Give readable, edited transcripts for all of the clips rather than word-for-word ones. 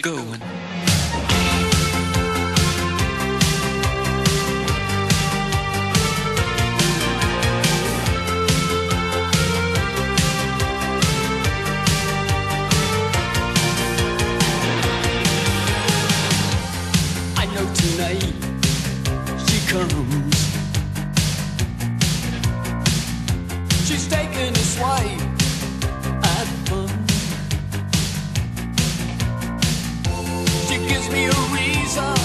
going. I know tonight she comes. She's taking a swipe at fun. She gives me a reason,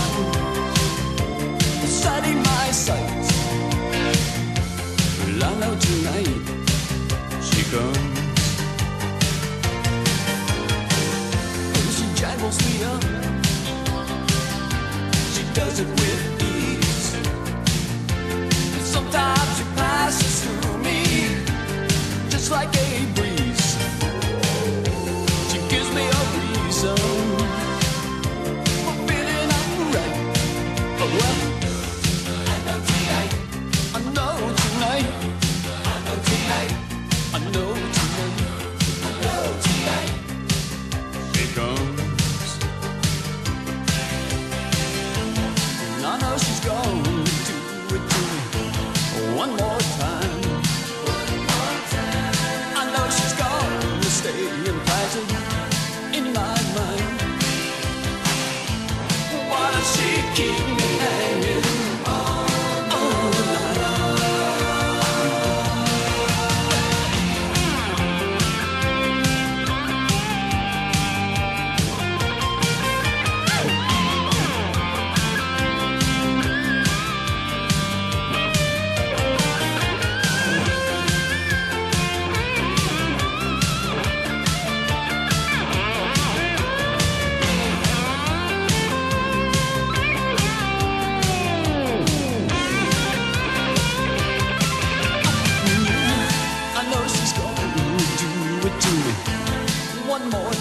setting my sights. Well, I know tonight she comes. Oh, she jangles me up. She does it with ease. Sometimes she passes through me just like a breeze. She gives me a reason for feeling alright. But well, I know tonight, I know tonight, I know tonight, I know tonight, I know tonight she comes. And I know she's going to do it to me one more time. I know she's gonna stay implanted in my mind. Why does she keep me hanging all the night? I know she's gonna do it to me one more